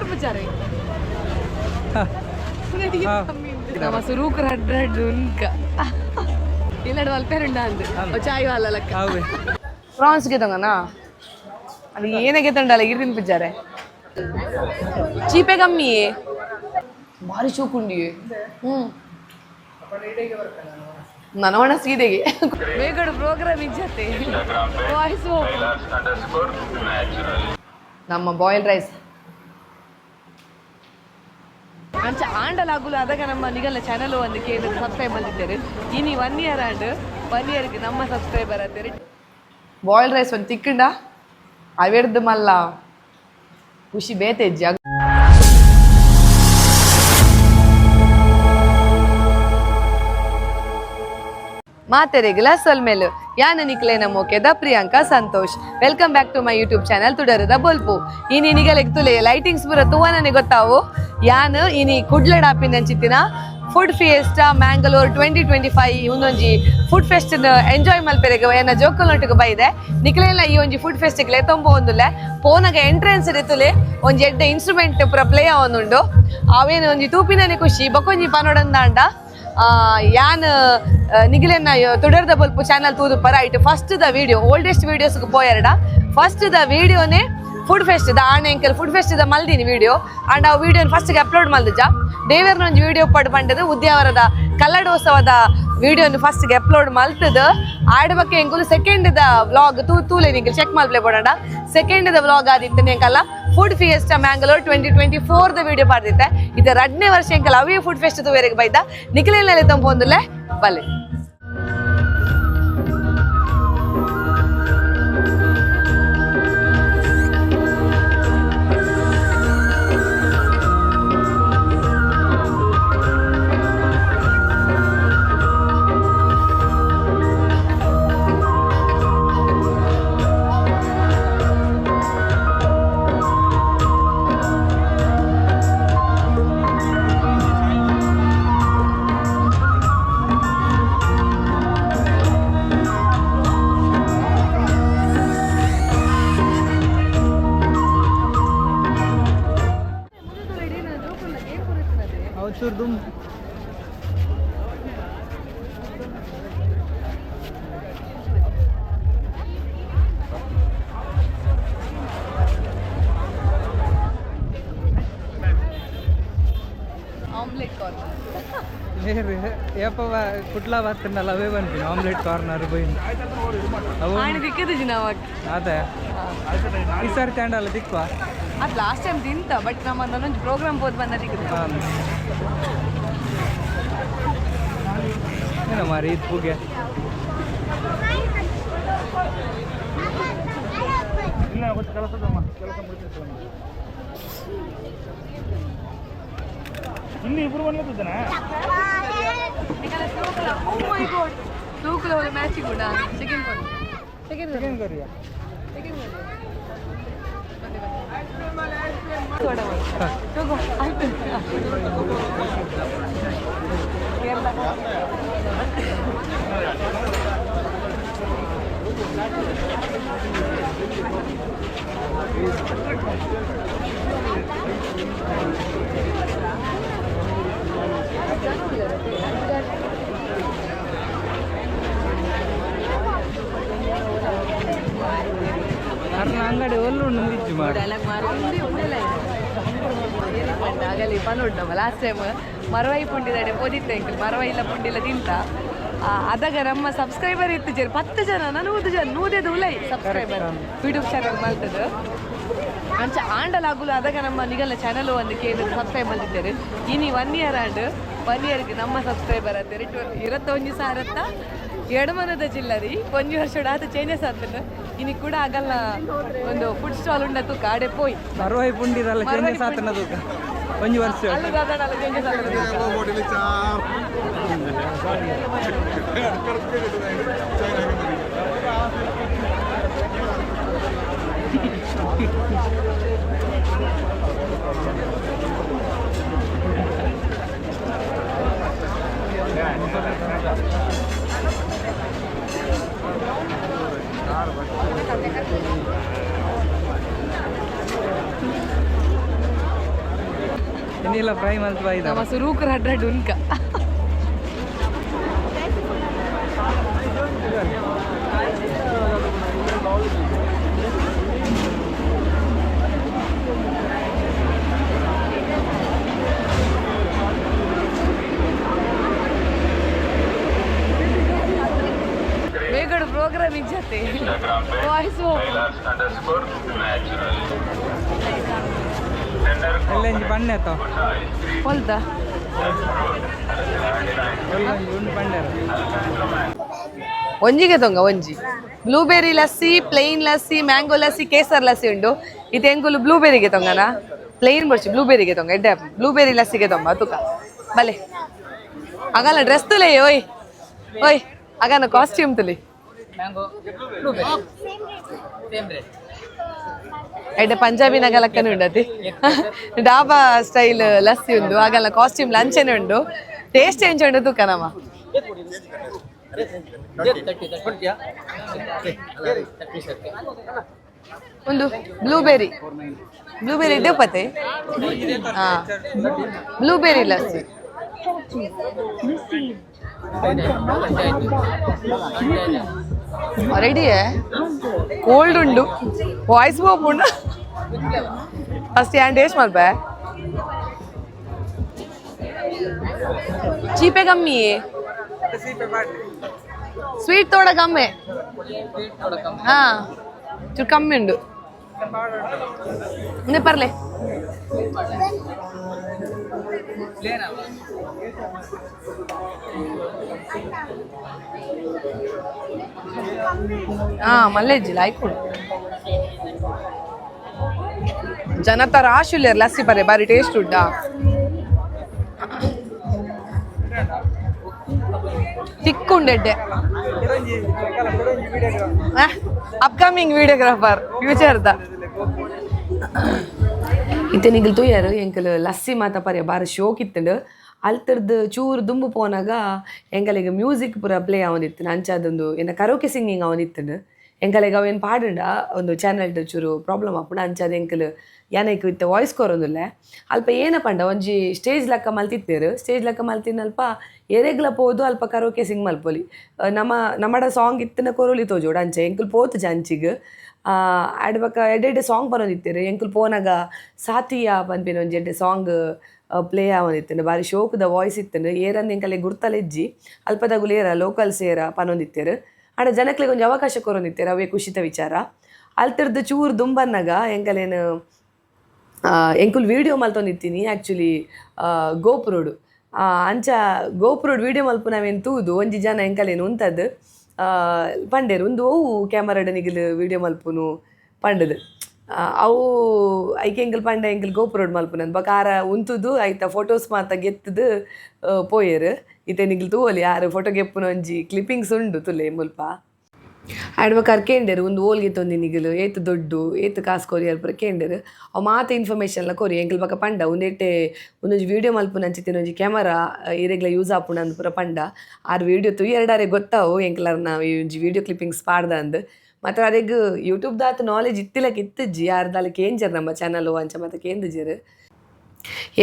berbicara. Nama suruh keradra dunka. Ini ada walper undangan. Ocai wala lakka. Prawns gitu na? Adi ini kita undang lagi rin bicara. Cheape kami ye. Bari chokundi ye. Nana mana seedege. Megadu program ijjate. Voice over. Namma boiled rice. ಅಂಚ ಆಂಡಲಾಗುಲು ಅದಾಗ ನಮ್ಮ ನಿಗಲ channel ಒಂದು ಕೇಳಿ subscribe ಮಾಡಿದ್ದಾರೆ ಇನಿ 1 year and 1 ಇಯರ್ಗೆ ನಮ್ಮ subscriber ಆತಾರೆ boiled rice ಒಂದು ತಿಕ್ಕಂಡ ಅವೆರ್ದು ಮಲ್ಲ ಖುಷಿ ಬೇತೆಜ್ಜಿ ಮಾತೆರೆಗಿಲ ಸೊಲ್ಮೇಲು ಯಾನ ನಿಕ್ಲೇನ ಮೋಕೆದ Priyanka Santosh welcome back to my YouTube channel ತುಡರದ ಬೊಲ್ಪು ಇನಿ ನಿಗಲೆಗ್ ತುಲೆ ಲೈಟಿಂಗ್ಸ್ ಪೂರ ತುವನನೆ ಗೊತ್ತಾವು ಯಾನ್ ಇನಿ ಕುಡ್ಲಡ್ ಆಪಿನಂಚಿತ್ತಿನ ಫುಡ್ ಫಿಯೆಸ್ಟಾ ಮ್ಯಾಂಗಲೋರ್ 2025 ಇವನೊಂಜಿ ಫುಡ್ ಫೆಸ್ಟ್ ಎಂಜಾಯ್ ಮಲ್ಪೆರೆಗೆ ಏನ ಜೋಕುಲ್ನೊಟ್ಟಿಗೆ ಬೈದೆ ನಿಕ್ಲೆಲ್ಲ ಈ ಒಂಜಿ ಫುಡ್ ಫೆಸ್ಟ್ಗೆ ತೊಂಬ ಒಂದುಲ್ಲೆ ಪೋನಗ ಎಂಟ್ರೆನ್ಸ್ ಎತ್ತುಲೆ ಒಂಜಿ ಎಡ್ಡೆ ಇನ್ಸ್ಟ್ರುಮೆಂಟ್ ಪೂರ ಪ್ಲೇ ಆವೊಂದುಂಡು ಅವೇನು ಒಂಜಿ ತೂಪಿನನೆ ಖುಷಿ ಬೊಕೊಂಜಿ ಪನೊಡಂದಾಂಡ ಯಾನ್ ನಿಗಿಲೆನ್ನ ತುಡರ್ದ ಬಲ್ಪು ಚಾನಲ್ ತೂದು ಪರ ಇಟ್ಟು ಫಸ್ಟ್ ದ ವಿಡಿಯೋ ಓಲ್ಡೆಸ್ಟ್ ವಿಡಿಯೋಸ್ಗೆ ಪೋಯರಡ ಫಸ್ಟ್ ದ ವಿಡಿಯೋನೇ ಫುಡ್ ಫೆಸ್ಟ್ ದ ಆಣೆ ಎಂಕಲ್ ಫುಡ್ ಫೆಸ್ಟ್ ದ ಮಲ್ದಿನಿ ವಿಡಿಯೋ ಅಂಡ್ ಆ ವಿಡಿಯೋನ ಫಸ್ಟ್ಗೆ ಅಪ್ಲೋಡ್ ಮಲ್ದಿಜ ದೇವರ್ನ ಒಂದು ವಿಡಿಯೋ ಪಡ್ ಬಂಡದು ಉದ್ಯಾವರದ ಕಲ್ಲಡೋತ್ಸವದ ವಿಡಿಯೋನ ಫಸ್ಟ್ಗೆ ಅಪ್ಲೋಡ್ ಮಲ್ತದ ಆಡ ಬಗ್ಗೆ ಎಂಕುಲು ಸೆಕೆಂಡ್ ದ ವ್ಲಾಗ್ ತೂಲೆ ನಿಂಗೆ ಚೆಕ್ ಮಲ್ಪ್ಲೆ ಪಡೋಣ ಸೆಕೆಂಡ್ ದ ವ್ಲಾಗ್ ಆದಿತ್ತು ಎಂಕಲ್ಲ ಫುಡ್ ಫಿಯೆಸ್ಟಾ ಮ್ಯಾಂಗಲೋರ್ 2024 ದ ವಿಡಿಯೋ ಪಾಡ್ದಿತ್ತೆ ಇದು 2ನೇ ವರ್ಷ ಎಂಕಲ್ ಅವೇ ಫುಡ್ ಫೆಸ್ಟ್ ತೂವೆರೆಗೆ ಬೈದ ನಿಖಿಲೆಲ್ಲ ತಂಪೊಂದುಲೆ ಬಲೆ Surdum. ಆಮ್ಲೆಟ್ ಕಾರ್ನರ್ ಕುಟ್ಲಾ ಬರ್ತಿನಲ್ಲ ಅವೇ ಬಂತೀನಿ ಆಮ್ಲೆಟ್ ಕಾರ್ನರ್ ಬೈನ್ ಆಣಿ ದಿಕ್ಕದಿಜಿ ನಾವಾಗ ಅದೇ ಈ ಸಾರಿ ತಂಡಲ್ಲ ದಿಕ್ವಾ ಅದು ಲಾಸ್ಟ್ ಟೈಮ್ ತಿಂತ ಬಟ್ ನಮ್ಮ ನನ್ನೊಂದು ಪ್ರೋಗ್ರಾಮ್ ಹೋದ್ ಬಂದ ಏನೋ ಮಾರಿ ಇದು ಪೂಗೆ ಇಲ್ಲ ಕೆಲಸದಮ್ಮ ಕೆಲಸ ಮುಗಿಸಿತ್ತು ಇಲ್ಲಿ ಇಬ್ರು ಬಂದಿದ್ದಾನೆ ತೂಕಲ ಒಳ್ಳೆ ಮ್ಯಾಚಿಂಗ್ ಕೂಡ ಸೆಕೆಂಡ್ ಕರಿಯ ತಗೋ ಆಯ್ತು ಅಂಗಡಿ ಒಳ್ಳು ನಿಂದಿಚ್ಚು ಮಾಡಿ ಆಗಲಿ ಪನೋಡ್ನವ ಲಾಸ್ಟ್ ಟೈಮ್ ಮರವೈ ಪುಂಡಿದಾಡೆ ಪೋದಿತ್ತೆ ಅಂಕಲ್ ಮರವೈ ಇಲ್ಲ ಪುಂಡಿಲ್ಲ ತಿಂತ ಅದಾಗ ನಮ್ಮ ಸಬ್ಸ್ಕ್ರೈಬರ್ ಇತ್ತು ಜನ 10 ಜನ 100 ಜನ 100 ಉಲೈ ಸಬ್ಸ್ಕ್ರೈಬರ್ ಯೂಟ್ಯೂಬ್ ಚಾನಲ್ ಮಾಡ್ತದೆ ಅಂಚ ಆಂಡಲಾಗುಲು ಅದಾಗ ನಮ್ಮ ನಿಗಲ ಚಾನಲ್ ಒಂದು ಕೇಳಿ ಸಬ್ಸ್ಕ್ರೈಬ್ ಮಾಡಿದ್ದಾರೆ ಇನಿ 1 ಇಯರ್ ಆಂಡ್ 1 ಇಯರ್ಗೆ ನಮ್ಮ ಸಬ್ಸ್ಕ್ರೈಬರ್ ಆತಾರೆ 21,000 ಎಡಮನದ ಜಿಲ್ಲರಿ 1 ವರ್ಷ ಚೇಂಜಸ್ ಆಗ್ತದೆ ಇನಿ ಕೂಡ ಆಗಲ್ಲ ಒಂದು ಫುಡ್ ಸ್ಟಾಲ್ ಉಂಡ ತೂಕ ಆಡೆ ಪೋಯ್ ಮರವೈ ಪುಂಡಿರಲ್ಲ ಚೇಂಜಸ್ ಆಗ್ತದೆ ತೂಕ 1 ವರ್ಷ ಅಲ್ಲಿ ದಾದನಲ್ಲ ಚೇಂಜಸ್ ಆಗ್ತದೆ ಇನ್ನಿಲ್ಲ ಫ್ರೈ ಮಲ್ತು ಬಾಯ್ದ ನಮ್ಮ ಸುರೂಕರ ಅಡ್ಡ ಉನ್ಕ ಬೇಗಡ ಪ್ರೋಗ್ರಾಮಿಂಗ್ ಜೊತೆ ವಾಯ್ಸ್ ಎಲ್ಲ ಇಂಜಿ ಪಣ್ಣೆ ಆತ ಹೊಲ್ದ ಉಂಡು ಪಂಡೇರ ಒಂಜಿಗೆ ತೊಂಗ ಒಂಜಿ blueberry lassi plain lassi mango lassi kesar lassi ಉಂಡು ಇದು ಎಂಗುಲು ಬ್ಲೂಬೆರಿಗೆ ತೊಂಗನ ಪ್ಲೇನ್ ಬರ್ಚಿ ಬ್ಲೂಬೆರಿಗೆ ತೊಂಗ ಎಡ್ಡೆ ಬ್ಲೂಬೆರಿ ಲಸ್ಸಿಗೆ ತೊಂಬ ತುಕ ಬಲೆ ಆಗಲ್ಲ ಡ್ರೆಸ್ ತುಲೆ ಓಯ್ ಓಯ್ ಆಗನ ಕಾಸ್ಟ್ಯೂಮ್ ತುಲಿ ಎಡ್ಡೆ ಪಂಜಾಬಿ ನಗಲಕ್ಕನೆ ಉಂಡತಿ ಡಾಬಾ ಸ್ಟೈಲ್ ಲಸ್ಸಿ ಉಂಡು ಆಗಲ್ಲ ಕಾಸ್ಟ್ಯೂಮ್ ಲಂಚನೆ ಉಂಡು ಟೇಸ್ಟ್ ಎಂಚ ಉಂಡು ತುಕ ನಮ್ಮ ಒಂದು ಬ್ಲೂಬೆರಿ ಇಡ್ಡೆ ಪತ್ತೆ ಹಾ ಬ್ಲೂಬೆರಿ ಲಸ್ಸಿ ರೆಡಿ ಕೋಲ್ಡ್ ಉಂಡು ವಾಯ್ಸ್ ಹೋಗ್ಬಿಂಡು ಫಸ್ಟ್ ಏನು ಟೇಸ್ಟ್ ಮಾಡ್ಬೇ ಚೀಪೆ ಕಮ್ಮಿ ಸ್ವೀಟ್ ತೋಡ ಕಮ್ಮಿ ಹಾ ಚೂರು ಕಮ್ಮಿ ಉಂಡು ಇನ್ನೇ ಪರ್ಲೆ ಹಾ ಮಲ್ಲೆಜ್ಜಿ ಲಾಯ್ಕೊಂಡು ಜನತ ರಾಶುಲ್ಯರ್ ಲಸ್ಸಿ ಪರೆ ಬಾರಿ ಟೇಸ್ಟ್ ಉಂಟಾ ತಿಕ್ಕುಂಡೆಡ್ಡೆ ಅಪ್ಕಮಿಂಗ್ ವಿಡಿಯೋಗ್ರಾಫರ್ ಫ್ಯೂಚರ್ದ ಇತ್ತೆ ನಿಗಲ್ ತೂಯರು ಎಂಕಲ್ ಲಸ್ಸಿ ಮಾತ ಪರ್ಯ ಬಾರಿ ಶೋಕ್ ಇತ್ತಂಡು ಅಲ್ತರ್ದು ಚೂರು ದುಂಬು ಪೋನಾಗ ಎಂಕಲಿಗೆ ಮ್ಯೂಸಿಕ್ ಪೂರ ಪ್ಲೇ ಅವನಿತ್ತು ಅಂಚಾದೊಂದು ಏನ ಕರೋಕೆ ಸಿಂಗಿಂಗ್ ಅವನಿತ್ತಂಡು ಎಂಕಲಿಗೆ ಅವೇನು ಪಾಡುಂಡ ಒಂದು ಚಾನಲ್ ಚೂರು ಪ್ರಾಬ್ಲಮ್ ಆಪುಂಡು ಅಂಚಾದ ಎಂಕಲ್ ಯಾನೈಕ್ ಇತ್ತೆ ವಾಯ್ಸ್ ಕೊರೊಂದುಲ್ಲೆ ಅಲ್ಪ ಏನ ಪಂಡ ಒಂಜಿ ಸ್ಟೇಜ್ ಲೆಕ್ಕ ಮಲ್ತಿತ್ತೇರು ಸ್ಟೇಜ್ ಲೆಕ್ಕ ಮಲ್ತಿನಲ್ಪ ಎರೆಗ್ಲ ಪೋದು ಅಲ್ಪ ಕರೋಕೆ ಸಿಂಗ್ ಮಲ್ಪೊಲಿ ನಮ್ಮಡ ಸಾಂಗ್ ಇತ್ತಿನ ಕೊರೋಲಿ ತೋಜೋಡು ಅಂಚೆ ಎಂಕಲ್ ಪೋತು ಅಂಚಿಗೆ ಆಡ್ಬೇಕ ಎಡ್ಡೆ ಸಾಂಗ್ ಬರೋದಿತ್ತೇರು ಎಂಕಲ್ ಪೋನಾಗ ಸಾತಿಯ ಪನ್ಪಿನ ಒಂಜಿ ಎಡ್ಡೆ ಸಾಂಗ್ ಪ್ಲೇ ಆವೊಂದಿತ್ತೇನು ಬಾರಿ ಶೋಕದ ವಾಯ್ಸ್ ಇತ್ತೇನು ಏರನ್ನ ಎಂಕಲೆ ಗುರ್ತಲೆಜ್ಜಿ ಅಲ್ಪದಾಗುಲು ಏರ ಲೋಕಲ್ಸ್ ಏರ ಪನೊಂದಿತ್ತೇರು ಆಡ ಜನಕ್ಲಿಗೆ ಒಂಜಿ ಅವಕಾಶ ಕೊರೊಂದಿತ್ತೇರು ಅವೇ ಖುಷಿತ ವಿಚಾರ ಅಲ್ತರ್ದು ಚೂರು ದುಂಬನ್ನಾಗ ಎಂಕಲೇನು ಎಂಕುಲ್ ವೀಡಿಯೋ ಮಲ್ತೊಂದಿತ್ತೀನಿ ಆ್ಯಕ್ಚುಲಿ ಗೋಪುರೋಡು ಅಂಚ ಗೋಪುರೋಡು ವೀಡಿಯೋ ಮಲ್ಪು ನಾವೇನು ತೂದು ಒಂಜಿ ಜನ ಎಂಕಲೇನು ಉಂತದ್ದು ಪಂಡೇರು ಒಂದು ಅವು ಕ್ಯಾಮರಾಡ ನಿಗಿಲು ವೀಡಿಯೋ ಮಲ್ಪುನು ಪಂಡದು ಅವು ಐಕೆ ಎಂಕಲ್ ಪಂಡ ಎಂಕಲ್ ಗೋಪುರೋಡು ಮಲ್ಪುನ ಬಕಾರ ಉಂತುದು ಆಯ್ತಾ ಫೋಟೋಸ್ ಮಾತ ಗೆತ್ತದು ಪೋಯರು ಇತ್ತೆ ನಿಗಿಲು ತೂವಲಿ ಯಾರು ಫೋಟೋ ಗೆಪ್ಪುನ ಒಂಜಿ ಕ್ಲಿಪ್ಪಿಂಗ್ಸ್ ಉಂಡು ತುಲೆ ಮುಲ್ಪ ಆಡ್ಬೇಕಾದ್ರೆ ಕೇಂಡರು ಒಂದು ಓಲ್ಗೆ ತೊಂದಿ ನಿಗಲು ಏತು ದೊಡ್ಡು ಏತು ಕಾಸು ಕೊರಿಯರ್ ಪೂರ ಕೇಂಡರು ಅವು ಮಾತ ಇನ್ಫಾರ್ಮೇಷನ್ಲ ಕೊರಿ ಎಂಕಲ್ ಬಕ್ಕ ಪಂಡ ಒಂದೇಟೆ ಒಂದೊಂಜಿ ವೀಡಿಯೋ ಮಲ್ಪುನ ಅಂಚಿತ್ತಿನ ಒಂಜಿ ಕ್ಯಾಮರಾ ಇರೆಗ್ಲ ಯೂಸ್ ಆಪುಂಡು ಅಂದ್ ಪೂರ ಪಂಡ ಆರು ವೀಡಿಯೋ ತು ಎರಡಾರೆ ಗೊತ್ತಾವು ಎಂಕಲರ್ನ ಈ ಒಂಜಿ ವೀಡಿಯೋ ಕ್ಲಿಪ್ಪಿಂಗ್ಸ್ ಪಾಡ್ದ ಅಂದು ಮತ್ತು ಅರೆಗ್ ಯೂಟ್ಯೂಬ್ದ ಆತ ನಾಲೆಜ್ ಇತ್ತಿಲಕ್ಕೆ ಇತ್ತಿಜ್ಜಿ ಯಾರ್ದಾಲ ಕೇಂಜರ್ ನಮ್ಮ ಚಾನಲು ಅಂಚ ಮತ್ತು ಕೇಂದಿಜರು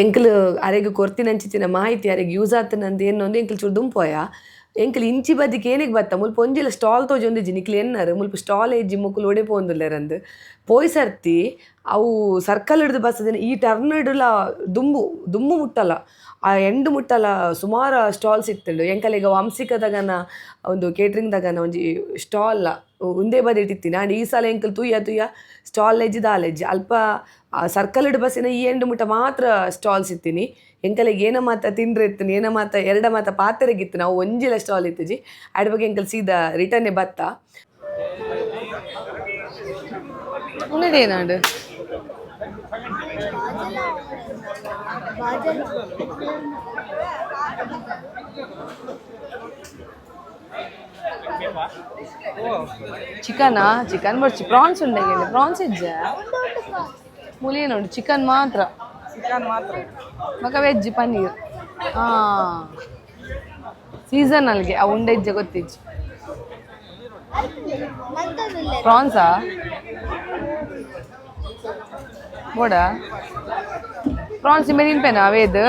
ಎಂಕಲ್ ಅರೆಗ್ ಕೊರ್ತಿನಂಚಿತ್ತಿನ ಮಾಹಿತಿ ಅರೆಗ್ ಯೂಸ್ ಆತನಂದು ಏನೊಂದು ಎಂಕಲ್ ಚೂರು ದುಂಪೋಯ ಎಂಕಲ್ ಇಂಚಿ ಬದಿಗೆ ಏನಿಗೆ ಬತ್ತ ಮುಲ್ಪ ಒಂಜಿಲ ಸ್ಟಾಲ್ ತೋಜೊಂದಿಜ್ಜಿ ನಿಕ್ಲು ಎನ್ನರು ಮುಲ್ಪ ಸ್ಟಾಲ್ ಎಜ್ಜಿ ಮುಕ್ಕಲು ಒಡೆ ಪೋಂದುಲ್ಲೆರಂದು ಪೋಯ್ ಸರ್ತಿ ಅವು ಸರ್ಕಲ್ ಹಿಡ್ದು ಬಸ್ತದೇನೆ ಈ ಟರ್ನ್ ಹಿಡಲ ದುಮ್ಮು ಮುಟ್ಟಲ್ಲ ಆ ಎಂಡು ಮುಟ್ಟಲ್ಲ ಸುಮಾರು ಸ್ಟಾಲ್ಸ್ ಇತ್ತಂಡು ಎಂಕಲಿಗ ವಂಸಿಕದಾಗನ ಒಂದು ಕೇಟ್ರಿಂಗ್ದಾಗನ ಒಂಜಿ ಸ್ಟಾಲ್ ಒಂದೇ ಬದಿ ಇಟ್ಟಿತ್ತೀನಿ ಆಂಡ್ ಈ ಸಲ ಎಂಕಲ್ ತುಯ್ಯ ಸ್ಟಾಲ್ ಎಜ್ಜಿ ದಾಲೆಜ್ಜಿ ಅಲ್ಪ ಸರ್ಕಲ್ ಹಿಡ್ ಬಸ್ಸಿನ ಈ ಎಂಡು ಮುಟ್ಟ ಮಾತ್ರ ಸ್ಟಾಲ್ಸ್ ಇತ್ತೀನಿ ಎಂಕಲಿಗೆ ಏನ ಮಾತ ತಿಂಡ್ರೆ ಇತ್ತು ಏನ ಮಾತ ಎರಡ ಮಾತ ಪಾತ್ರೆಗಿತ್ತು ನಾವು ಒಂಜಿಲ ಸ್ಟಾಲ್ ಇತ್ತಜಿ ಆಡ್ ಬಗ್ಗೆ ಎಂಕಲ್ ಸೀದಾ ರಿಟರ್ನೇ ಬತ್ತ ಏನಾಡು ಚಿಕನ್ ಬರ್ಚಿ ಪ್ರಾನ್ಸ್ ಉಂಡೆಗೆ ಪ್ರಾನ್ಸ್ ಇಜ್ಜ ಮುಲಿ ನೋಡು ಚಿಕನ್ ಮಾತ್ರ ಮಗ ವೆಜ್ ಪನ್ನೀರ್ ಸೀಸನಲ್ಗೆ ಆ ಉಂಡೆ ಇಜ್ಜೆ ಗೊತ್ತಿಜ್ಜಿ ಪ್ರಾನ್ಸಾ ಬೋಡ ಪ್ರಾನ್ಸ್ ಮೇಲೆ ತಿನ್ಪೇನಾ ವೇದ್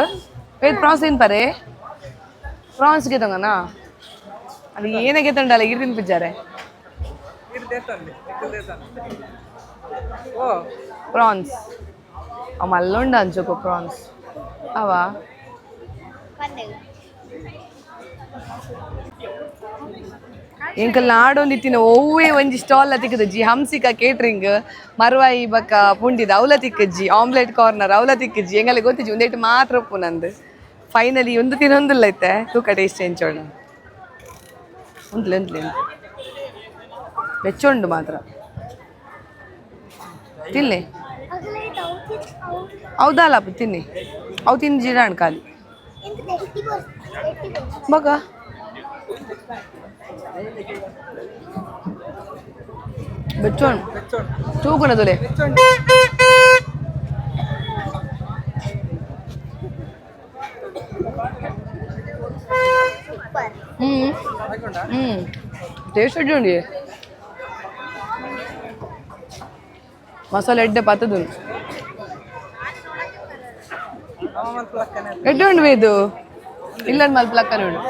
ಪ್ರಾನ್ಸ್ ತಿನ್ಪರೆ ಪ್ರಾನ್ಸ್ಗೆ ತಗೋನಾ ಅದು ಏನಾಗೆ ತಂಡಲ್ಲ ಇರ್ ತಿನ್ಪಿದ್ದಾರೆ ಪ್ರಾನ್ಸ್ ಅವ ಮಲ್ಲೊಂಡ ಅಂಚೋಕು ಪ್ರಾನ್ಸ್ ಅವ ಎಂಕಲ್ ನಾಡೊಂದಿತ್ತಿನ ಒವ್ವೇ ಒಂಜಿ ಸ್ಟಾಲ್ ತಿಕ್ಕದಜ್ಜಿ ಹಂಸಿಕ ಕೇಟ್ರಿಂಗ್ ಮರ್ವಾಯಿ ಬಕ್ಕ ಪುಂಡಿದ ಅವಲ ತಿಕ್ಕಜ್ಜಿ ಆಮ್ಲೆಟ್ ಕಾರ್ನರ್ ಅವಲ ತಿಕ್ಕಜ್ಜಿ ಎಂಗಲ್ಲ ಗೊತ್ತಿಜ್ಜಿ ಒಂದೇಟು ಮಾತ್ರ ಉಪ್ಪು ನಂದು ಫೈನಲಿ ಒಂದು ತಿನ್ನೊಂದಿಲ್ಲ ಐತೆ ತೂಕ ಟೇಸ್ಟ್ ಎಂಚೋಣ ಉಂಟ್ಲೆ ಬೆಚ್ಚೊಂಡು ಮಾತ್ರ ತಿನ್ನಿ ಹೌದಲ್ಲಪ್ಪ ತಿನ್ನಿ ಅವು ತಿಂದು ಜಿರಾಣ್ ಖಾಲಿ ಬಗ ಬೆಚ್ಚೋಣ್ ಚೂಕುನ ತುಲೆ ಟೇಸ್ಟ್ ಅಡ್ಡಿ ಮಸಾಲೆ ಎಡ್ಡೆ ಪತ್ತದು ಎಡ್ಡೆ ಉಂಡು ಇದು ಇಲ್ಲ ಮಲ್ಪಲಕ್ಕ ನೋಡು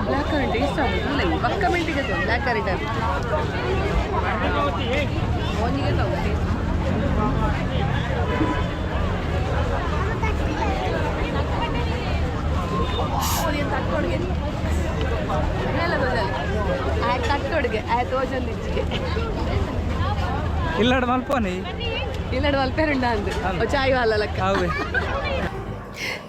ಬ್ಲ್ಯಾಕ್ ಕರೆಂಟ್ ಇಷ್ಟ ಆಗುದಿಲ್ಲ ಪಕ್ಕ ಮೆಂಟಿಗೆ ಬ್ಲ್ಯಾಕ್ ಕರೆಂಟ್ ಅವನಿಗೆ ತಟ್ಟೊಡ್ಗೆ ತೋಜಂದಿಜ್ಜಿಗೆ ಇಲ್ಲಡ ಮಲ್ಪೋನಿ ಇಲ್ಲಡ ಮಲ್ಪೇರುಂಡ ಅಂದು ಚಾಯ್ ವಾಲ ಲೆಕ್ಕ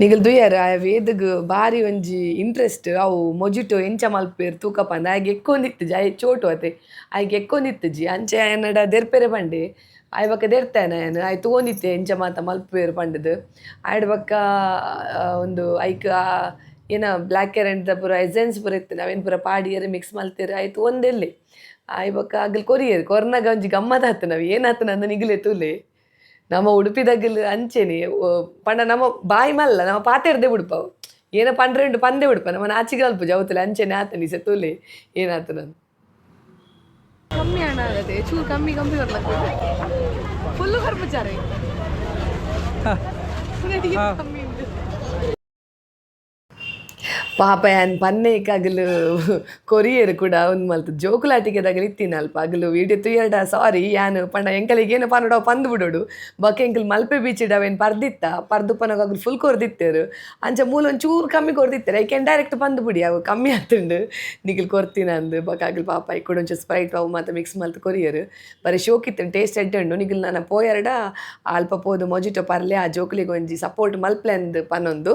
ನಿಗಲ್ ದುಯ್ಯಾರ ಆ ವೇದಗ್ ಬಾರಿ ಒಂಜಿ ಇಂಟ್ರೆಸ್ಟ್ ಅವು ಮೊಜಿಟೋ ಎಂಚ ಮಲ್ಪೇರು ತೂಕ ಪಂದ ಆಯ್ಗೆ ಎಕ್ಕೊಂದಿತ್ತಜಿ ಆಯ್ ಚೋಟು ಅತೆ ಆಯ್ಗೆ ಎಕ್ಕೊಂದಿತ್ತಜಿ ಅಂಚೆ ಎನ್ನಡ ದೆರ್ಪೆರೆ ಪಂಡೆ ಆಯ್ ಬಕ್ಕ ದೆರ್ತೇನೆ ನಾನು ಆಯ್ ತಗೊಂಡಿತ್ತೆ ಎಂಚ ಮಾತ ಮಲ್ಪೇರು ಪಂಡದು ಆಯ್ಡ್ ಬಕ್ಕ ಒಂದು ಐಕ್ ಏನ ಬ್ಲ್ಯಾಕ್ ಕರೆಂಟ್ ಪೂರ ಎಸೆನ್ಸ್ ಪೂರ ಇತ್ತು ನಾವೇನು ಪೂರ ಪಾಡಿಯರು ಮಿಕ್ಸ್ ಮಲ್ತೇರು ಆಯ್ತು ಒಂದೆಲ್ಲಿ ಆಯ್ ಬಕ್ಕ ಆಗಲ್ ಕೊರಿಯರು ಕೊರ್ನಾಗ ಒಂಜಿ ಗಮ್ಮತ್ ಆತು ನಾವು ಏನಾಯ್ತು ನಂದು ನಿಗಲೆ ತೂಲೆ ನಮ್ಮ ಉಡುಪಿದಾಗಲ್ ಅಂಚೆನೆ ಪಂಡ ನಮ್ಮ ಬಾಯಿ ಮಲ್ಲ ನಮ್ಮ ಪಾತೆರ್ದೆ ಬಿಡ್ಪಾವು ಏನ ಪಂಡ್ರೆ ಪಂದೆ ಬಿಡ್ಪ ನಮ್ಮ ನಾಚಿಗೆ ಅಲ್ಪ ಜವತಲೆ ಅಂಚೆನೆ ಆತ ನೀ ಸೆತ್ತೂಲೆ ಏನಾಯ್ತು ನಾನು ಕಮ್ಮಿ ಹಣ ಆಗತ್ತೆ ಚೂರು ಕಮ್ಮಿ ಬರ್ಲಕ್ಕ ಫುಲ್ಲು ಕರ್ಮಚಾರಿ ಕಮ್ಮಿ ಪಾಪ ಯಾನ್ ಪನ್ನೇಕಾಗಲು ಕೊರಿಯರ್ ಕೂಡ ಒಂದು ಮಲ್ತು ಜೋಕುಲಾಟಿಗೆದಾಗಲು ಇತ್ತೀನಿ ಅಲ್ಪ ಆಗಲು ವೀಡಿಯೋ ತುಯ್ಯಡ ಸಾರಿ ಯಾನು ಪಂಡ ಎಂಕಲಿಗೆ ಏನು ಪನ್ನಡ ಪಂದು ಬಿಡೋಡು ಬೊಕ್ಕ ಎಂಕಲ್ ಮಲ್ಪೆ ಬೀಚಿಡ ಅವೇನು ಪರ್ದಿತ್ತ ಪರ್ದು ಪನಗಾಗಲು ಫುಲ್ ಕೊರ್ದಿತ್ತೇರು ಅಂಚ ಮೂಲ ಒಂಚೂರು ಕಮ್ಮಿ ಕೊರ್ದಿತ್ತೇರು ಐಕೆನ್ ಡೈರೆಕ್ಟ್ ಪಂದು ಬಿಡಿ ಅವು ಕಮ್ಮಿ ಆತುಂಡು ನಿಖಿಲ್ ಕೊರ್ತೀನಿ ಅಂದು ಬೊಕ್ಕ ಆಗಲು ಪಾಪ ಕೂಡ ಒಂಚೂರು ಸ್ಪ್ರೈಟ್ ಅವು ಮತ್ತು ಮಿಕ್ಸ್ ಮಲ್ತು ಕೊರಿಯರು ಬರೀ ಶೋಕಿತ್ತು ಟೇಸ್ಟ್ ಎಡ್ಡುಂಡು ನಿಖಿಲ್ ನಾನು ಪೋಯರ್ಡ ಅಲ್ಪ ಪೋದು ಮೊಜಿಟೋ ಪರ್ಲೆ ಆ ಜೋಕುಲಿಗೆ ಒಂಜಿ ಸಪೋರ್ಟ್ ಮಲ್ಪೆ ಅಂದು ಪನ್ನೊಂದು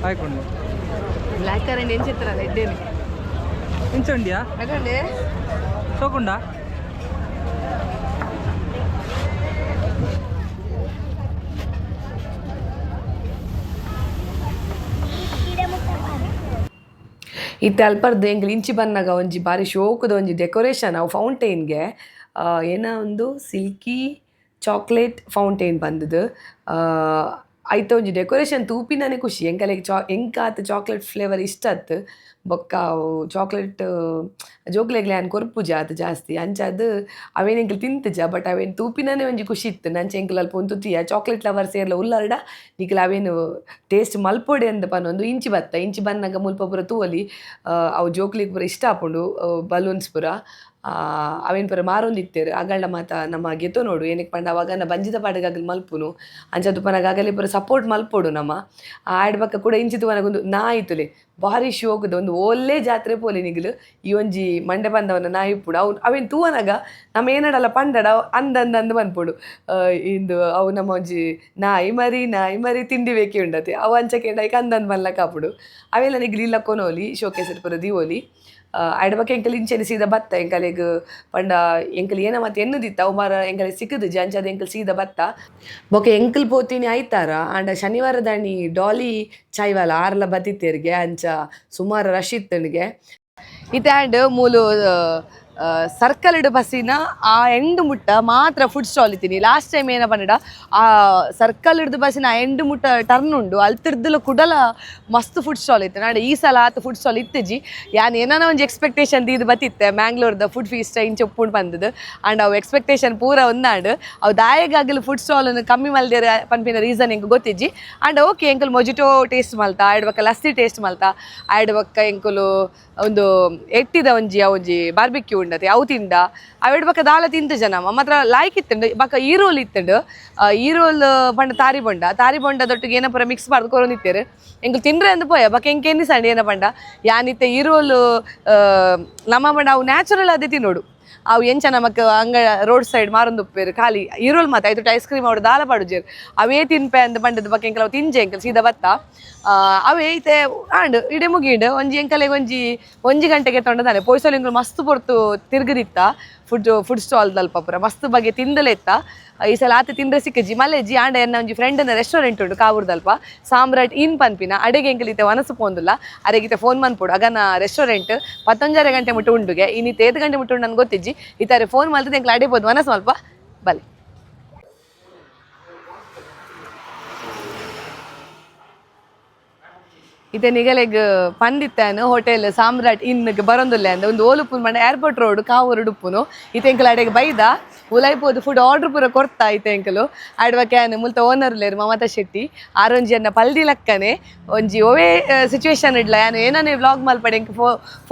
ಆಯ್ಕೊಂಡು ಬ್ಲ್ಯಾಕ್ ಕರೆಂಟ್ ಏನು ಚಿತ್ರಲ್ಲ ಎಡ್ಡೇನೆ ಇಂಚುಂಡಿಯಾ ಎಡ್ಡೆ ಸೋಕುಂಡ ಇತ್ತೆ ಅಲ್ಪರ್ದು ಎಂಗ್ಲು ಇಂಚಿ ಬನ್ನಾಗ ಒಂಜಿ ಬಾರಿ ಶೋಕುದ ಒಂಜಿ ಡೆಕೋರೇಷನ್ ಅವು ಫೌಂಟೇನ್ಗೆ ಏನ ಒಂದು ಸಿಲ್ಕಿ ಚಾಕ್ಲೇಟ್ ಫೌಂಟೇನ್ ಬಂದದ್ದು ಐತ ಒಂಜಿ ಡೆಕೋರೇಷನ್ ತೂಪಿನೇ ಖುಷಿ ಎಂಕಲೆಗ್ ಎಂಕಾತ್ ಚಾಕ್ಲೇಟ್ ಫ್ಲೇವರ್ ಇಷ್ಟ ಆತ್ ಬೊಕ್ಕ ಅವು ಚಾಕ್ಲೇಟ್ ಜೋಕ್ಲೆಗ್ಲೆ ಅನ್ ಕೊರ್ಪುಜ ಆತ್ ಜಾಸ್ತಿ ಅಂಚದು ಅವೇನು ಎಂಕಲ್ ತಿಂತಜ ಬಟ್ ಅವೇನು ತೂಪಿನೇ ಒಂಜಿ ಖುಷಿ ಇತ್ತು ನಂಚೆ ಎಂಕಲ್ ಅಲ್ಪ ಒಂದು ತುತ್ತಿಯ ಚಾಕ್ಲೇಟ್ ಲವರ್ಸ್ ಎಲ್ಲ ಉಲ್ಲರ್ಡ ನಿಖಲ್ ಅವೇನು ಟೇಸ್ಟ್ ಮಲ್ಪೊಡೆ ಅಂದ ಪನ್ನೊಂದು ಇಂಚಿ ಬನ್ನಾಗ ಮುಲ್ಪ ಪೂರ ತೂವಲಿ ಅವು ಜೋಕ್ಲಿಗೆ ಪೂರ ಇಷ್ಟ ಆಪುಂಡು ಬಲೂನ್ಸ್ ಪೂರ ಅವೇನು ಪೂರ ಮಾರೊಂದಿತ್ತೇರು ಆಗಳನ್ನ ಮಾತ ನಮ್ಮ ಗೆತ್ತೋ ನೋಡು ಏನಕ್ಕೆ ಪಂಡ ಅವಾಗ ನಾ ಬಂಜಿದ ಪಾಡಿಗಾಗಲಿ ಮಲ್ಪುನು ಅಂಚದು ಪನಗ ಆಗಲಿ ಪೂರ ಸಪೋರ್ಟ್ ಮಲ್ಪೋಡು ನಮ್ಮ ಆಡ್ ಬಕ್ಕ ಕೂಡ ಇಂಚಿತು ಪನಗೊಂದು ನಾ ಆಯ್ತುಲೆ ಭಾರಿ ಶೋಕದ ಒಂದು ಒಳ್ಳೆ ಜಾತ್ರೆ ಪೋಲಿ ನಿಗಲು ಈ ಒಂಜಿ ಮಂಡೆ ಬಂದವನ ನಾ ಇಪ್ಪುಡು ಅವು ಅವೇನು ತೂವನಾಗ ನಮ್ಮ ಏನಡಲ್ಲ ಪಂಡಡ ಅಂದಂದು ಬಂದ್ಪುಡು ಇಂದು ಅವು ನಮ್ಮ ಒಂಜಿ ನಾಯಿ ಮರಿ ತಿಂಡಿ ಬೇಕಿ ಉಂಡತೆ ಅವು ಅಂಚಕ್ಕೆ ಎಂಡಾಯ್ಕೆ ಅಂದಂದು ಮಲ್ಲ ಕಾಪುಡು ಅವೆಲ್ಲ ನಿಗಲಿ ಇಲ್ಲ ಕೊನೋಲಿ ಶೋಕೇಸರ್ ಪೂರ ದಿವೋಲಿ ಆಯ್ಡ ಬಕ್ಕ ಎಂಕಲ್ ಇಂಚೆನೆ ಸೀದಾ ಬತ್ತ ಎಂಕಲೆಗ್ ಪಂಡ ಎಂಕಲ್ ಏನ ಮತ್ತೆ ಎನ್ನುದಿತ್ತ ಅವು ಮಾರ ಎಂಕಲೆ ಸಿಕ್ಕದು ಅಂಚದ ಎಂಕಲ್ ಸೀದಾ ಬತ್ತ ಬೊಕ ಎಂಕಲ್ ಪೋತೀನಿ ಆಯ್ತಾರ ಆಂಡ ಶನಿವಾರ ದಾಣಿ ಡಾಲಿ ಚಾಯ್ವಾಲ ಆರ್ಲ ಬತ್ತಿತ್ತೇರ್ಗೆ ಅಂಚ ಸುಮಾರು ರಶ್ ಇತ್ತನಿಗೆ ಇತ್ತೆ ಆ್ಯಂಡ್ ಮೂಲು ಸರ್ಕಲ್ ಇಡು ಬಸ್ಸಿನ ಆ ಎಂಡ್ ಮುಟ್ಟ ಮಾತ್ರ ಫುಡ್ ಸ್ಟಾಲ್ ಇತ್ತೀನಿ. ಲಾಸ್ಟ್ ಟೈಮ್ ಏನ ಪಂಡ ಆ ಸರ್ಕಲ್ ಹಿಡ್ದು ಬಸ್ಸಿನ ಆ ಎಂಡ್ ಮುಟ್ಟ ಟರ್ನ್ ಉಂಡು ಅಲ್ತಿರ್ದಲ್ಲ ಕುಡಲ ಮಸ್ತ್ ಫುಡ್ ಸ್ಟಾಲ್ ಇತ್ತು. ನಾಡೆ ಈ ಸಲ ಆತ ಫುಡ್ ಸ್ಟಾಲ್ ಇತ್ತಿಜಿ ಯಾನ್ ಏನಾನ ಒಂದು ಎಕ್ಸ್ಪೆಕ್ಟೇಷನ್ ತೀದು ಬತ್ತಿತ್ತೆ ಮ್ಯಾಂಗ್ಳೂರ್ದ ಫುಡ್ ಫೀಸ್ಟ್ ಇಂಚ ಉಪ್ಪುಂಡು ಬಂದದ್ದು ಆ್ಯಂಡ್ ಅವು ಎಕ್ಸ್ಪೆಕ್ಟೇಷನ್ ಪೂರ ಒಂದಾಂಡು ಅವು ದಾಯಗಾಗಲು ಫುಡ್ ಸ್ಟಾಲನ್ನು ಕಮ್ಮಿ ಮಲ್ದೇರ ಪನ್ಪಿನ ರೀಸನ್ ಎಂಕ್ ಗೊತ್ತಿಜ್ಜಿ and okay ಎಂಕಲ್ mojito taste Malta ಆಯ್ಡ್ ಬಕ್ಕ ಲಸ್ಸಿ ಟೇಸ್ಟ್ ಮಲ್ತಾ ಆಯ್ಡ್ ಬಕ್ಕ ಎಂಕುಲು ಒಂದು ಎಟ್ಟಿದ ಒಂಜಿ ಬಾರ್ಬಿಕ್ಯೂ ಉಂಡತೆ ಅವು ತಿಂಡ ಅವೆಡ್ ಬಕ್ಕ ದಾಲ ತಿಂತ ಜನ ಮಾತ್ರ ಲಾಯ್ಕ್ ಇತ್ತಂಡು ಬಕ್ಕ ಈರೋಲ್ ಇತ್ತಂಡು ಈರೋಲ್ ಪಂಡ ತಾರಿ ಬೊಂಡದೊಟ್ಟಿಗೆ ಏನಪ್ಪರ ಮಿಕ್ಸ್ ಮಾಡ್ದು ಕೊರೊಂದಿತ್ತೇರು ಎಂಕಲ್ ತಿಂದ್ರೆ ಅಂದು ಪೋಯ ಬಕ್ಕ ಎಂಕೆ ಎನ್ನಿಸಂಡು ಏನ ಪಂಡ ಯಾನಿತ್ತೆ ಈರೋಲ್ ನಮ್ಮ ಪಂಡ ಅವು ನ್ಯಾಚುರಲ್ ಅದೇ ತಿನ್ನೋಡು ಅವು ಎಂಚ ನಮಕ್ ಅಂಗ ರೋಡ್ ಸೈಡ್ ಮಾರೊಂದುಪ್ಪೇರು ಖಾಲಿ ಈರೋಲ್ ಮಾತ ಐದು ಐಸ್ ಕ್ರೀಮ್ ಅವ್ರು ದಾಲ ಪಾಡುಜೇರು ಅವೇ ತಿನ್ಪೆ ಅಂದ್ ಪಂಡದ ಬಕ್ಕ ಎಂಕಲ್ ಅವು ತಿಂಜೆ ಎಂಕಲ್ ಸೀದಾ ಬತ್ತ ಅವೇ ಐತೆ ಆಂಡ್ ಇಡೆ ಮುಗಿಂಡು ಒಂಜಿ ಎಂಕಲೆಗೆ ಒಂಜಿ ಗಂಟೆಗೆ ತೊಂಡದಾನೆ ಪೊಯ್ಸಲು ಎಂಕಲ್ ಮಸ್ತ್ ಪೊರ್ತು ತಿರ್ಗದಿತ್ತ ಫುಡ್ ಸ್ಟಾಲ್ ದಲ್ಪ ಪೂರ ಮಸ್ತ್ ಬಗ್ಗೆ ತಿಂದಲೇ ಇತ್ತ. ಈ ಸಲ ಆತ ತಿಂದ್ರೆ ಸಿಕ್ಕಜಿ ಮಲೆಜಿ ಆಂಡ ಎನ್ನ ಒಂಜಿ ಫ್ರೆಂಡ್ನ ರೆಸ್ಟೋರೆಂಟ್ ಉಂಡು ಕಾವೂರ್ದಲ್ಪ ಸಾಮ್ರಾಟ್ ಇನ್ ಪನ್ಪಿನ ಅಡೆಗೆ ಎಂಕಲಿತೆ ವನಸು ಪೋಂದುಲ್ಲ ಅರೆಗಿತೆ ಫೋನ್ ಮನ್ಪುಡು ಅಗನ ರೆಸ್ಟೋರೆಂಟ್ 11:30 ಗಂಟೆ ಮುಟ್ಟು ಉಂಡುಗೆ ಇನ್ನಿತ್ತು 5 ಗಂಟೆ ಮುಟ್ಟು ನನ್ಗೆ ಗೊತ್ತಿಜ್ಜಿ ಈ ತಾರೆ ಫೋನ್ ಮಲ್ತದೆ ಎಂಕಲ್ ಅಡಿಬೋದು ವನಸು ಸ್ವಲ್ಪ ಬಲೆ. ಇತ್ತೆ ನಿಗಲೆಗ್ ಪಂದಿತ್ತಾನು ಹೋಟೆಲ್ ಸಾಮ್ರಾಟ್ ಇನ್ನಗೆ ಬರೋದಿಲ್ಲ ಅಂದ ಒಂದು ಓಲುಪ್ಪುನ್ ಮಂಡ ಏರ್ಪೋರ್ಟ್ ರೋಡ್ ಕಾವೂರು ಡುಪ್ಪುನು ಇತ್ತೆ ಎಂಕಲ್ ಅಡೆಗೆ ಬೈದ ಉಲೈಪೋದು ಫುಡ್ ಆರ್ಡರ್ ಪೂರ ಕೊಡ್ತಾ ಇತ್ತೆ ಎಂಕಲು ಆಡ್ವಕ್ಯಾನ್ ಮುಲ್ತ ಓನರ್ಲೇರು ಮಮತಾ ಶೆಟ್ಟಿ ಆರೊಂಜಿ ಅನ್ನ ಪಲ್ದಿ ಲಕ್ಕನೆ ಒಂಜಿ ಒವೇ ಸಿಚುವೇಶನ್ ಇಡ್ಲ ಯಾನು ಏನೇ ವ್ಲಾಗ್ ಮಲ್ಪಡೆ ಎಂಕ್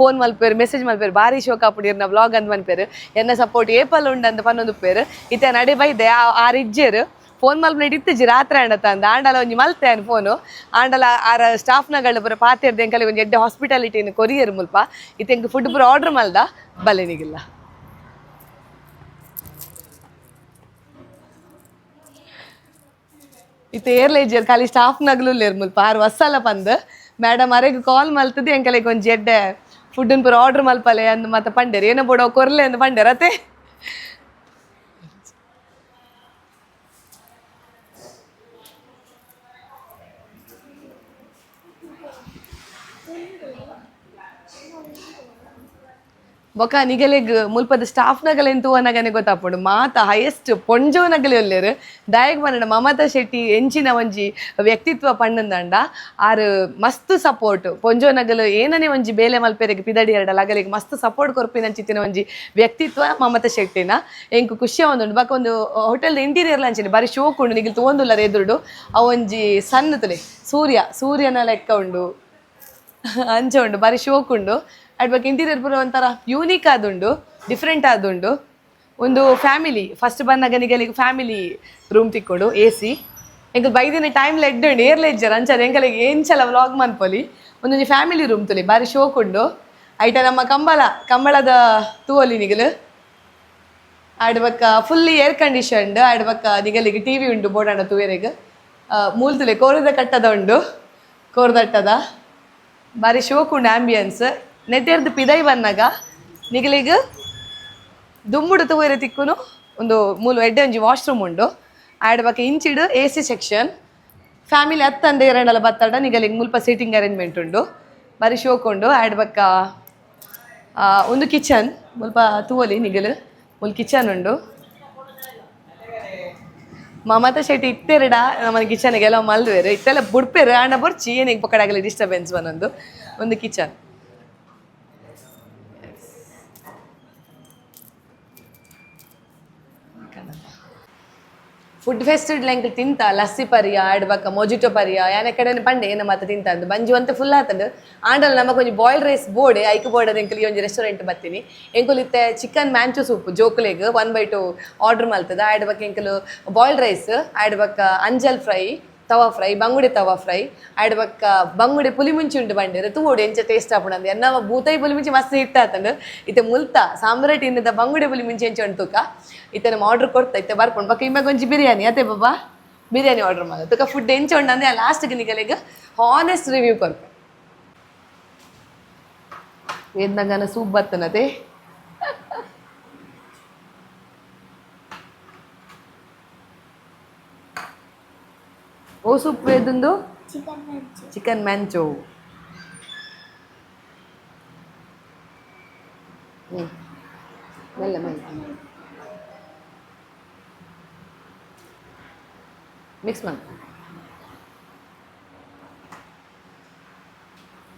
ಫೋನ್ ಮಲ್ಪೇರು ಮೆಸೇಜ್ ಮಲ್ಪೇರು ಭಾರಿ ಶೋಕ ಪುಡಿರ್ನ ವ್ಲಾಗ್ ಅಂದ್ ಮನ್ಪೇರು ಎನ್ನ ಸಪೋರ್ಟ್ ಏಪಲ್ ಉಂಡಂತ ಪನ್ನೊಂದು ಪೇರು ಇತ್ತೆ ನಡೆ ಬೈದೆ ಆರು ಇಜ್ಜೇರು ಫೋನ್ ಮಲ್ಪನೆ ಇತ್ತಿಜ್ಜಿ ರಾತ್ರಿ ಆಂಡತ್ತ ಅಂದ ಆಂಡಲ ಒಂಜಿ ಮಲ್ತೇನು ಫೋನು ಆಂಡಲ ಆರ ಸ್ಟಾಫ್ನಗಳು ಪೂರ ಪಾತಿರ್ದು ಎಂಕಲೆ ಒಂಜಿ ಎಡ್ಡೆ ಹಾಸ್ಪಿಟಾಲಿಟಿನ ಕೊರಿಯರ್ ಮುಲ್ಪ ಇತ್ತೆ ಎಂಕ್ ಫುಡ್ ಪೂರ ಆರ್ಡರ್ ಮಲ್ದ ಬಲೆನಿಗಿಲ್ಲ. ಇತ್ತೆ ಏರ್ಲೇಜರ್ ಖಾಲಿ ಸ್ಟಾಫ್ನಗಳು ಲೇರ್ ಮುಲ್ಪ ಆರು ವಸ್ಸಲ ಪಂದ್ ಮೇಡಮ್ ಅರೆಗೆ ಕಾಲ್ ಮಲ್ತದ್ದು ಎಂಕಲೆಗೆ ಒಂಜಿ ಎಡ್ಡೆ ಫುಡ್ಡನ್ನು ಪೂರ ಆರ್ಡರ್ ಮಲ್ಪಲೆ ಅಂದ್ ಮತ್ತೆ ಪಂಡೇರು ಏನೋ ಬೋಡೋ ಕೊರ್ಲೆ ಅಂದ್ ಪಂಡೇರು ಅತ್ತೆ ಬೊಕ ನಿಗಲೆಗ್ ಮುಲ್ಪದ ಸ್ಟಾಫ್ನಗಲೆಂತು ಅನ್ನಗನೆ ಗೊತ್ತಾಪುಂಡು ಮಾತ ಹೈಯೆಸ್ಟ್ ಪೊಂಜೋನಗಲೆ ಒಲ್ಲೇರು ದಾಯಗ್ ಬಂಡ ಮಮತಾ ಶೆಟ್ಟಿ ಎಂಚಿನ ಒಂಜಿ ವ್ಯಕ್ತಿತ್ವ ಪಣ್ಣಂದಂಡ ಆರು ಮಸ್ತ್ ಸಪೋರ್ಟ್ ಪೊಂಜೋನಗಲು ಏನನೇ ಒಂಜಿ ಬೇಲೆ ಮಲ್ಪೆರೆಗೆ ಪಿದಡಿ ಎರಡಲ್ಲ ಅಗಲಿಗೆ ಮಸ್ತ್ ಸಪೋರ್ಟ್ ಕೊರ್ಪಿನಂಚಿತ್ತಿನ ಒಂಜಿ ವ್ಯಕ್ತಿತ್ವ ಮಮತಾ ಶೆಟ್ಟಿನ ಎಂಕು ಖುಷಿಯ ಒಂದುಂಡು ಬಕ ಒಂದು ಹೋಟೆಲ್ದ ಇಂಟೀರಿಯರ್ ಲಂಚಿನ ಬಾರಿ ಶೋಕ್ ಉಂಡು ನಿಗಿಲ್ ತೋಂದುಲ್ಲ ಎದುರುಡು ಅವು ಒಂಜಿ ಸಣ್ಣತುಲೆ ಸೂರ್ಯನ ಲೆಕ್ಕ ಉಂಡು ಅಂಚ ಉಂಡು ಬಾರಿ ಶೋಕ್ ಉಂಡು ಅಡ್ ಬಗ್ಗೆ ಇಂಟೀರಿಯರ್ ಪೂರ ಒಂಥರ ಯೂನಿಕ್ ಆದುಂಡು ಡಿಫ್ರೆಂಟ್ ಆದುಂಡು ಒಂದು ಫ್ಯಾಮಿಲಿ ಫಸ್ಟ್ ಬಂದಾಗ ನಿಗಲಿಗೆ ಫ್ಯಾಮಿಲಿ ರೂಮ್ ತಿಕ್ಕೊಂಡು AC ಎಂಕಲ್ ಬೈದಿನ ಟೈಮ್ ಲೆಡ್ ಉಂಡು ಏರ್ಲೆಜ್ಜರ್ ಅಂಚಾರ ಎಂಕಲಿಗೆ ಏನ್ಚಲ ವ್ಲಾಗ್ ಮನ್ಪೊಲಿ ಒಂದೊಂದು ಫ್ಯಾಮಿಲಿ ರೂಮ್ ತುಲಿ ಬಾರಿ ಶೋಕ್ ಉಂಡು ಐಟ ನಮ್ಮ ಕಂಬಳದ ತೂವಲಿ ನಿಗಲು ಆಡ್ಬಕ್ಕ ಫುಲ್ಲಿ ಏರ್ ಕಂಡೀಷನ್ಡ್ ಆಡ್ಬಕ್ಕ ನಿಗಲಿಗೆ TV ಉಂಡು ಬೋಡಾಂಡ ತೂವೆರೆಗೆ ಮೂಲ್ತುಲೆ ಕೋರದ ಕಟ್ಟದ ಉಂಡು ಕೋರ್ದಟ್ಟದ ಬಾರಿ ಶೋಕ್ ಉಂಡು ಆಂಬಿಯನ್ಸ್ ನೆಟ್ಟೆರ್ದು ಪಿದೈ ಬನ್ನಾಗ ನಿಗಲಿಗೆ ದುಮ್ಮುಡು ತೂವೆರೆ ತಿಕ್ಕುನು ಒಂದು ಮೂಲು ಎಡ್ಡೆ ಒಂಜಿ ವಾಶ್ರೂಮ್ ಉಂಡು ಆಡ್ಬಕ್ಕ ಇಂಚಿಡು AC ಸೆಕ್ಷನ್ ಫ್ಯಾಮಿಲಿ ಹತ್ತಂದೆ ಎರಡಲ್ಲ ಬತ್ತಾಡ ನಿಗಲಿಗೆ ಮುಲ್ಪ ಸೀಟಿಂಗ್ ಅರೇಂಜ್ಮೆಂಟ್ ಉಂಡು ಬಾರಿ ಶೋಕ್ ಉಂಡು ಆಡ್ಬಕ್ಕ ಒಂದು ಕಿಚನ್ ಮುಲ್ಪ ತೂವಲಿ ನಿಗಲು ಒಂದು ಕಿಚನ್ ಉಂಡು ಮಮತಾ ಶೆಟ್ಟಿ ಇತ್ತೆರಡ ನಮ್ಮ ಕಿಚನ್ಗೆಲ್ಲ ಮಲ್ವೇರು ಇತ್ತೆಲ್ಲ ಬುಡ್ಪೇರು ಆಂಡ ಬರ್ಚಿ ಏನಿಗೆ ಪಕ್ಕಡಾಗಲಿ ಡಿಸ್ಟರ್ಬೆನ್ಸ್ ಒಂದು ಕಿಚನ್ ಫುಡ್ ಫೆಸ್ಟ್ ಲೆಂಕ್ ತಿಂತ ಲಸ್ಸಿ ಪರಿಯ ಆಡ್ಬಕ್ಕ ಮೊಜಿಟೋ ಪರಿಯ ಯಾನೆ ಕಡೆ ಪಂಡೆ ಏನ ಮಾತ ತಿಂತ ಅಂದು ಬಂಜು ಅಂತ ಫುಲ್ ಆತಂಡು ಆಂಡಲ್ ನಮಗೆ ಒಂಜಿ ಬಾಯ್ಲ್ ರೈಸ್ ಬೋಡೆ ಐಕ್ ಬೋರ್ಡ್ ಎಂಕಲಿ ಒಂಜಿ ರೆಸ್ಟೋರೆಂಟ್ ಬರ್ತೀನಿ ಎಂಕುಲು ಇತ್ತೆ ಚಿಕನ್ ಮ್ಯಾಂಚೋ ಸೂಪ್ ಜೋಕ್ಲೆಗ್ 1/2 ಆರ್ಡರ್ ಮಲ್ತದ ಆಡ್ಬಕ್ಕ ಎಂಕಲು ಬಾಯ್ಲ್ ರೈಸ್ ಆಡ್ಬಕ್ಕ ಅಂಜಲ್ ಫ್ರೈ ತವಾ ಫ್ರೈ ಬಂಗುಡೆ ತವಾ ಫ್ರೈ ಆಡ್ಬಕ್ಕ ಬಂಗುಡೆ ಪುಲಿ ಮುಂಚಿ ಉಂಟು ಬಂಡೇರು ತೂಡು ಎಂಚ ಟೇಸ್ಟ್ ಆಪುಂಡು ಎನ್ನ ಬೂತಾಯಿ ಪುಲಿ ಮುಂಚಿ ಮಸ್ತ್ ಹಿಟ್ ಆತಂಡು ಇತ್ತೆ ಮುಲ್ತ ಸಾಮ್ರಾಟ್ ಇನ್ನದ ಬಂಗುಡೆ ಪುಲಿ ಮುಂಚಿ ಎಂಚ ಉಂಟುಕ ಇತ್ತೆ ನಮ್ಮ ಆರ್ಡರ್ ಕೊಡ್ತಾ ಇತ್ತೆ ಬರ್ಕೊಂಡು ಪಕ್ಕ ಇಮ್ಯಾಗ ಒಂಜಿ ಬಿರಿಯಾನಿ ಅತ್ತೆ ಬಾಬಾ ಬಿರಿಯಾನಿ ಆರ್ಡರ್ ಮಾಡೋದು ತುಕ ಫುಡ್ ಎಂಚ ಉಂಡು ಅಂದ್ರೆ ಲಾಸ್ಟ್ಗೆ ನಿಗಲಿಗೆ ಹಾನೆಸ್ಟ್ ರಿವ್ಯೂ ಕೊಡ್ತು ಏದ್ನಾಗನ ಸೂಪ್ ಬರ್ತನತೆ ಓ ಸೂಪ್ ಏದಂದು ಚಿಕನ್ ಮ್ಯಾಂಚೋ ಮೆಲ್ಲ ಮೆಲ್ಲ ಮಿಕ್ಸ್ ಮಾಡಿ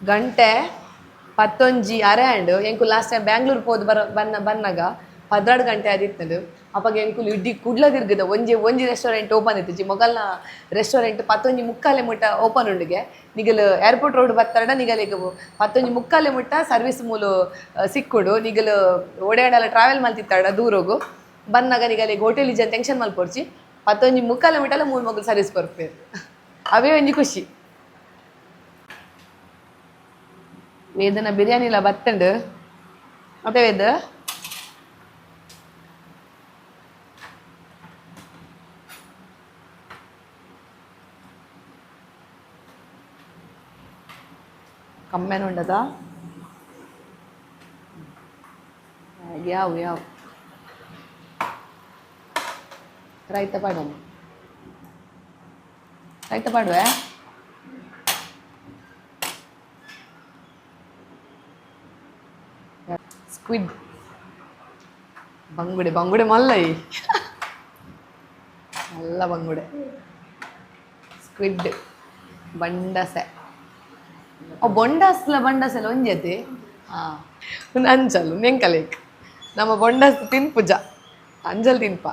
ಗಂಟೆ ಪತ್ತೊಂಜಿ ಅರೆ ಆಂಡ್ ಎಂಕು ಲಾಸ್ಟ್ ಟೈಮ್ ಬ್ಯಾಂಗ್ಳೂರ್ ಹೋದ್ ಬನ್ನಾಗ 12 ಗಂಟೆ ಆದಿತ್ತದು ಅಪ್ಪಾಗ ಎಂಕುಲು ಇಡ್ಡಿ ಕುಡ್ಲ ತಿರ್ಗದ ಒಂಜಿ ರೆಸ್ಟೋರೆಂಟ್ ಓಪನ್ ಇತ್ತಿಜಿ ಮೊಗಲ್ನ ರೆಸ್ಟೋರೆಂಟ್ 11:45 ಮುಟ್ಟ ಓಪನ್ ಉಂಡಿಗೆ ನಿಗಲು ಏರ್ಪೋರ್ಟ್ ರೋಡ್ ಬತ್ತಾಡ ನಿಗಲಿಗೆ 11:45 ಮುಟ್ಟ ಸರ್ವಿಸ್ ಮೂಲು ಸಿಕ್ಕುಡು ನಿಗಲು ಓಡಾಡಲ್ಲ ಟ್ರಾವೆಲ್ ಮಲ್ತಿತ್ತಾಡ ದೂರೋಗು ಬನ್ನಾಗ ನಿಗಲಿಗೆ ಹೋಟೆಲ್ ಇಜ್ಜನ್ ಟೆನ್ಷನ್ ಮಲ್ಪೊಡ್ಚಿ 11:45 ಮುಟ್ಟಲ್ಲ 3 ಮಗು ಸರ್ವಿಸ್ ಕೊರ್ಪೇರು ಅವೇ ಒಂಜಿ ಖುಷಿ. ವೇದನ ಬಿರಿಯಾನಿಲ ಬತ್ತಂಡು ಮತ್ತೆ ವೇದ ಕಮ್ಮೆನ ಉಂಡದ ಯಾವ ರೈತ ಪಾಡೋಣ ರೈತ ಪಾಡುವೆ ಸ್ಕ್ವಿಡ್ ಬಂಗುಡೆ ಮಲ್ಲೈ ಎಲ್ಲ ಬಂಗುಡೆ ಸ್ಕ್ವಿಡ್ ಬಂಡಸೆ ಬೊಂಡಸ್ಲ ಒಂಜತೆ ಒಂದು ಅಂಚಲು ನೆಂಕಲೇಕ್ ನಮ್ಮ ಬೊಂಡಸ್ ತಿನ್ಪುಜ ಅಂಜಲ್ ತಿನ್ಪ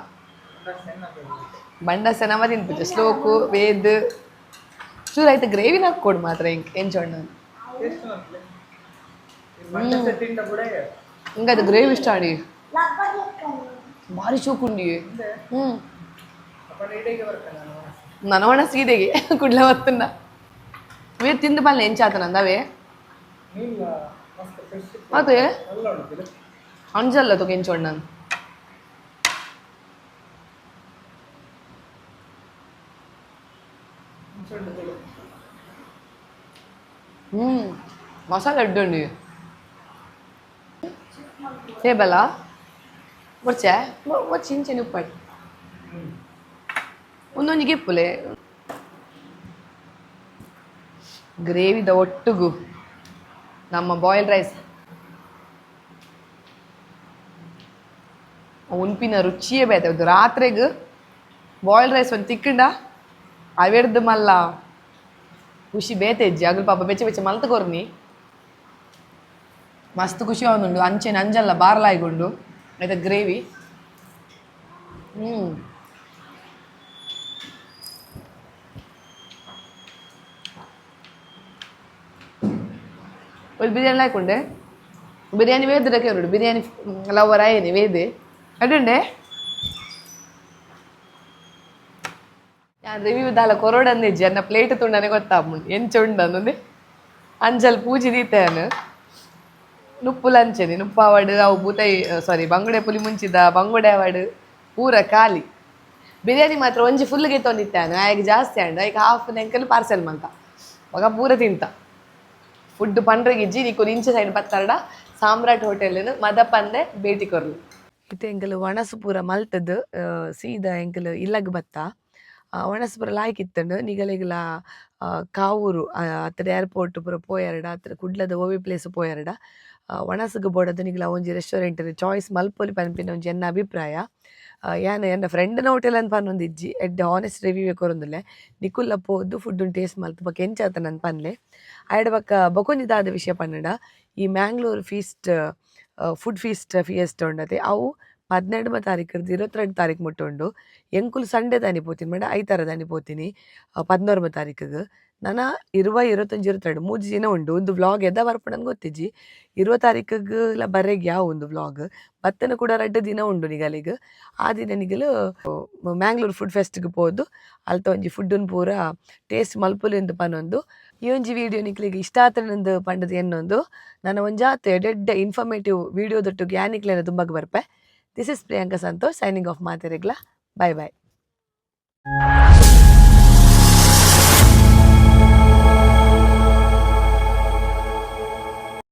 ಬಂಡಸೆ ನಮ್ಮ ತಿನ್ಪುಜ ಸ್ಲೋಕು ವೇದ್ ಚೂರು ಆಯ್ತು ಗ್ರೇವಿನ ಹಾಕ್ಕೊಡು ಮಾತ್ರ ಎಂಚೊಣ್ಣ ಹಿಂಗದು ಗ್ರೇವಿ ಇಷ್ಟ ಆಡಿ ಭಾರಿ ಚೂಕುಂಡಿ ನನವಣ ಸೀದೆಗೆ ಕುಡ್ಲ ಹೊತ್ತನ್ನ ವೇ ತಿಂದು ಬಲ್ಲ ಎಂಚಾತ ನಂದವೇ ಮತ್ತೆ ಅಂಜಲ್ಲ ತೊ ಕೆಂಚೋಣ್ಣ ಮಸಾಲೆ ಅಡ್ಡುಂಡಿ ಟೇಬಲ ಬರ್ಚೆ ಚಿಂಚೆನಿ ಉಪ್ಪಾಡಿ ಒಂದೊಂದು ಗಿಪ್ಪುಲೆ ಗ್ರೇವಿದ ಒಟ್ಟಿಗೂ ನಮ್ಮ ಬಾಯ್ಲ್ ರೈಸ್ ಉನ್ಪಿನ ರುಚಿಯೇ ಬೇತದ್ದು ರಾತ್ರಿಗೆ ಬಾಯ್ಲ್ ರೈಸ್ ಒಂದು ತಿಕ್ಕಂಡ ಅವೆರ್ದು ಮಲ್ಲ ಖುಷಿ ಬೇತೆಜ್ಜಿ ಅಗ್ಲು ಪಾಪ ಬೆಚ್ಚ ಮಲ್ತಕೊರ್ನಿ ಮಸ್ತ್ ಖುಷಿ ಅವನುಂಡು ಅಂಚೆನ ಅಂಜಲ್ಲ ಬಾರ್ಲಾಯ್ಗೊಂಡು ಆಯ್ತಾ ಗ್ರೇವಿ ഒരു ബിരിയാണി ആയിക്കൊണ്ടേ ബിരിയാണി വേദിട്ടൊക്കെ ഉണ്ട് ബിരിയാണി ലവറായനി വേദ് അടുണ്ടേ ഞാൻ റിವ್ಯೂ ದಾಲ ಕೊರೋಡಂದಿಜ್ಜಿ ಅನ್ನ ಪ್ಲೇಟ್ ತುಂಡನೆ ಗೊತ್ತಾಗ್ಮುಂಡು ಎಂಚುಂಡಂದು ಅಂಜಲ್ ಪೂಜಿ ದೀತೆನು ನುಪ್ಪುಲ ಅಂಚೆನಿ ನುಪ್ಪಾವಡು ಅವು ಬೂತೈ ಸಾರಿ ಬಂಗುಡೆ ಪುಲಿ ಮುಂಚಿದ ಬಂಗುಡೆ ಅವಡು ಪೂರ ಖಾಲಿ ಬಿರಿಯಾನಿ ಮಾತ್ರ ಒಂಜಿ ಫುಲ್ಗೆ ತೊಂದಿತ್ತಾನು ಆಯ್ಕೆ ಜಾಸ್ತಿ ಆಂಡು ಆಯ್ಕೆ ಹಾಫ್ ನೆಂಕಲ್ ಪಾರ್ಸೆಲ್ ಮಂತ ಮಗ ಪೂರ ತಿಂತ ಫುಡ್ ಪಂಡ್ರೆಗಿಜ್ಜಿ ನೀಕು ಇಂಚೆ ಸೈಡ್ ಬತ್ತಾಡ ಸಾಮ್ರಾಟ್ ಹೋಟೆಲ್ನು ಮದ ಪಂದೆ ಭೇಟಿ ಕೊರ್ಲು ಇದು ಎಂಕಲು ಒಣಸು ಪೂರ ಮಲ್ತದ್ದು ಸೀದಾ ಎಂಕಲು ಇಲ್ಲಗ್ ಬತ್ತ ಒಣಸು ಪೂರ ಲಾಯ್ಕಿತ್ತಂಡು ನಿಗಲೆಗ್ಲ ಕಾವೂರು ಅತ್ರ ಏರ್ಪೋರ್ಟ್ ಪೂರ ಪೋಯರಡ ಅತ್ರ ಕುಡ್ಲದ ಓವಿ ಪ್ಲೇಸ್ ಪೋಯರಡ ಒಣಸುಗು ಬೋಡದು ನಿಗಲ ಒಂಜಿ ರೆಸ್ಟೋರೆಂಟ್ ಚಾಯ್ಸ್ ಮಲ್ಪೊಲಿ ಪನ್ಪಿನ ಒಂಜಿ ಎನ್ನ ಅಭಿಪ್ರಾಯ ಯಾನ್ ಎನ್ನ ಫ್ರೆಂಡ್ನ ಹೋಟೆಲ್ ಅಂತ ಪನ್ನೊಂದಿಜ್ಜಿ ಎಡ್ಡೆ ಹಾನೆಸ್ಟ್ ರಿವ್ಯೂ ಕೊರೊಂದುಲ್ಲೆ ನಿಕುಲ್ಲ ಪೋದು ಫುಡ್ ಟೇಸ್ಟ್ ಮಲ್ತು ಬೊಕ ಎಂಚಾತ ನನ್ ಪನ್ಲೆ ಆಯ್ಡ ಬೊಕ ಬೊಕೊಂಜಿದಾದ ವಿಷಯ ಪನ್ನಡ ಈ ಮ್ಯಾಂಗ್ಳೂರ್ ಫುಡ್ ಫೀಸ್ಟ್ ಫಿಯೆಸ್ಟ್ ಉಂಡತೆ ಅವು 12వ ತಾರೀಖಿರ್ದು 22 ತಾರೀಖು ಮುಟ್ಟ ಉಂಡು ಎಂಕುಲು ಸಂಡೆ ದಾನಿ ಪೋತೀನಿ ಮೇಡ ಐತಾರ ದಾನಿ ಪೋತೀನಿ 11వ ತಾರೀಖಿಗೆ ನಾನು 20, 21, 22 3 ದಿನ ಉಂಡು ಒಂದು ವ್ಲಾಗ್ ಎದ್ದ ಬರ್ಪಡಂದು ಗೊತ್ತಿಜ್ಜಿ 20 ತಾರೀಖಿಗೆ ಬರ್ರೆಗೆ ಯಾವ ಒಂದು ವ್ಲಾಗ್ ಬತ್ತನ ಕೂಡ 2 ದಿನ ಉಂಡು ನಿಗಲಿಗೆ ಆ ದಿನ ನಿಗಲು ಮ್ಯಾಂಗ್ಳೂರ್ ಫುಡ್ ಫೆಸ್ಟ್ಗೆ ಪೋದು ಅಲ್ತ ಒಂಜಿ ಫುಡ್ಡನ್ನು ಪೂರ ಟೇಸ್ಟ್ ಮಲ್ಪುಲು ಎಂದು ಪನ್ನೊಂದು ಈ ಒಂಜಿ ವಿಡಿಯೋ ನಿಕ್ಲಿಗೆ ಇಷ್ಟ ಆತನಂದು ಪಂಡದು ಎನ್ನೊಂದು ನನ್ನ ಒಂಜಾತು ಎಡ್ಡೆ ಇನ್ಫಾರ್ಮೇಟಿವ್ ವಿಡಿಯೋದೊಟ್ಟಿಗೆ ಯಾನಿಕ್ಲೇನ ತುಂಬಾಗ ಬರ್ಪೆ. This is Priyanka Santosh signing off. Bye bye.